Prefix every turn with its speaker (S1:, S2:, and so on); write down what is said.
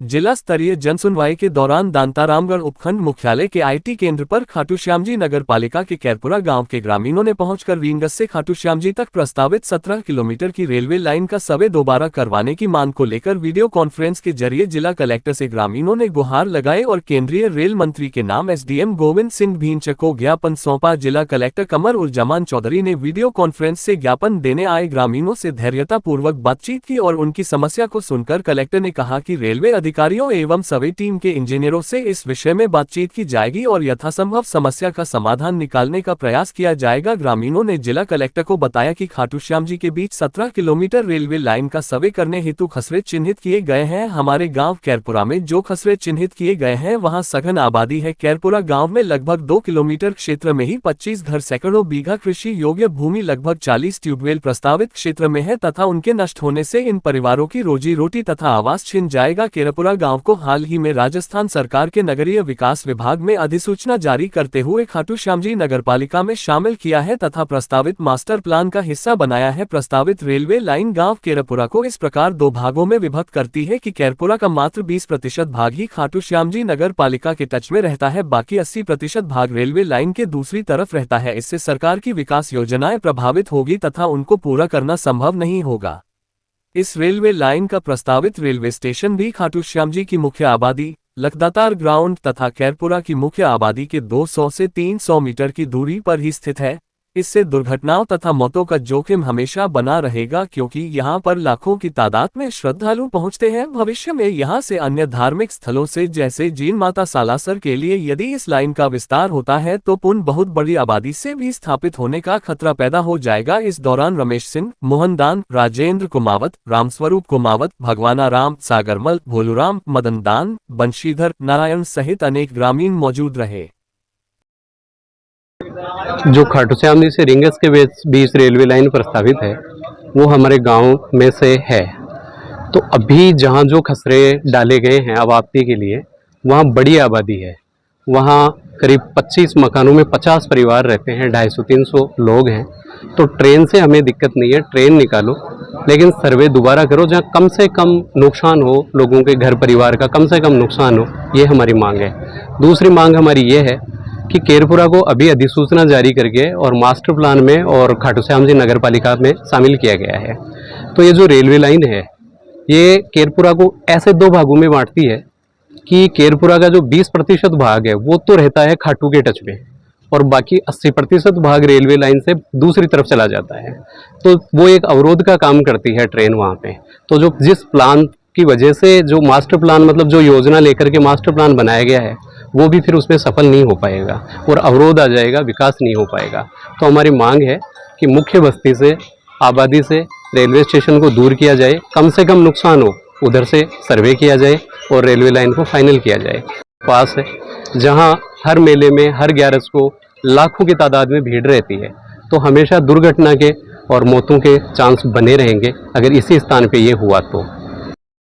S1: जिला स्तरीय जनसुनवाई के दौरान दांतारामगढ़ उपखंड मुख्यालय के आईटी केंद्र पर खाटूश्यामजी नगर पालिका के कैरपुरा गांव के ग्रामीणों ने पहुंचकर रींगस से खाटूश्यामजी तक प्रस्तावित 17 किलोमीटर की रेलवे लाइन का सर्वे दोबारा करवाने की मांग को लेकर वीडियो कॉन्फ्रेंस के जरिए जिला कलेक्टर से ग्रामीणों ने गुहार लगाए और केंद्रीय रेल मंत्री के नाम एसडीएम गोविंद सिंह भींचक को ज्ञापन सौंपा। जिला कलेक्टर कमर उल जमान चौधरी ने वीडियो कॉन्फ्रेंस से ज्ञापन देने आए ग्रामीणों से धैर्यतापूर्वक बातचीत की और उनकी समस्या को सुनकर कलेक्टर ने कहा कि रेलवे अधिकारियों एवं सर्वे टीम के इंजीनियरों से इस विषय में बातचीत की जाएगी और यथासंभव समस्या का समाधान निकालने का प्रयास किया जाएगा। ग्रामीणों ने जिला कलेक्टर को बताया कि खाटूश्यामजी के बीच 17 किलोमीटर रेलवे लाइन का सर्वे करने हेतु खसरे चिन्हित किए गए हैं। हमारे गांव कैरपुरा में जो खसरे चिन्हित किए गए हैं वहां सघन आबादी है। कैरपुरा गांव में लगभग 2 किलोमीटर क्षेत्र में ही 25 घर, सैकड़ों बीघा कृषि योग्य भूमि, लगभग 40 ट्यूबवेल प्रस्तावित क्षेत्र में है तथा उनके नष्ट होने से इन परिवारों की रोजी रोटी तथा आवास छिन जाएगा। कैरपुरा गांव को हाल ही में राजस्थान सरकार के नगरीय विकास विभाग में अधिसूचना जारी करते हुए खाटूश्यामजी नगरपालिका में शामिल किया है तथा प्रस्तावित मास्टर प्लान का हिस्सा बनाया है। प्रस्तावित रेलवे लाइन गांव कैरपुरा को इस प्रकार 2 भागों में विभक्त करती है कि कैरपुरा का मात्र 20% भाग ही खाटूश्यामजी नगर पालिका के टच में रहता है, बाकी 80% भाग रेलवे लाइन के दूसरी तरफ रहता है। इससे सरकार की विकास योजनाएं प्रभावित होगी तथा उनको पूरा करना संभव नहीं होगा। इस रेलवे लाइन का प्रस्तावित रेलवे स्टेशन भी खाटूश्यामजी की मुख्य आबादी लखदातार ग्राउंड तथा कैरपुरा की मुख्य आबादी के 200 से 300 मीटर की दूरी पर ही स्थित है। इससे दुर्घटनाओं तथा मौतों का जोखिम हमेशा बना रहेगा क्योंकि यहां पर लाखों की तादाद में श्रद्धालु पहुंचते हैं। भविष्य में यहां से अन्य धार्मिक स्थलों से जैसे जीन माता सालासर के लिए यदि इस लाइन का विस्तार होता है तो पुनः बहुत बड़ी आबादी से भी स्थापित होने का खतरा पैदा हो जाएगा। इस दौरान रमेश सिंह, मोहनदान, राजेंद्र कुमावत, रामस्वरूप कुमावत, भगवाना राम, सागरमल, भोलूराम, मदनदान, बंशीधर नारायण सहित अनेक ग्रामीण मौजूद रहे।
S2: जो खाटूश्यामजी से रींगस के बीच रेलवे लाइन प्रस्तावित है वो हमारे गांव में से है। तो अभी जहां जो खसरे डाले गए हैं आबादी के लिए वहां बड़ी आबादी है। वहां करीब 25 मकानों में 50 परिवार रहते हैं, 250-300 लोग हैं। तो ट्रेन से हमें दिक्कत नहीं है, ट्रेन निकालो, लेकिन सर्वे दोबारा करो जहां कम से कम नुकसान हो, लोगों के घर परिवार का कम से कम नुकसान हो। ये हमारी मांग है। दूसरी मांग हमारी ये है कि कैरपुरा को अभी अधिसूचना जारी करके और मास्टर प्लान में और खाटूश्यामजी नगर पालिका में शामिल किया गया है। तो ये जो रेलवे लाइन है ये कैरपुरा को ऐसे 2 भागों में बांटती है कि कैरपुरा का जो 20% भाग है वो तो रहता है खाटू के टच में और बाकी 80% भाग रेलवे लाइन से दूसरी तरफ चला जाता है। तो वो एक अवरोध का काम करती है ट्रेन वहाँ पे। तो जो जिस प्लान की वजह से जो मास्टर प्लान मतलब जो योजना लेकर के मास्टर प्लान बनाया गया है वो भी फिर उसमें सफल नहीं हो पाएगा और अवरोध आ जाएगा, विकास नहीं हो पाएगा। तो हमारी मांग है कि मुख्य बस्ती से, आबादी से रेलवे स्टेशन को दूर किया जाए, कम से कम नुकसान हो उधर से सर्वे किया जाए और रेलवे लाइन को फाइनल किया जाए। पास है जहां हर मेले में हर 11 को लाखों की तादाद में भीड़ रहती है, तो हमेशा दुर्घटना के और मौतों के चांस बने रहेंगे अगर इसी स्थान पे ये हुआ तो।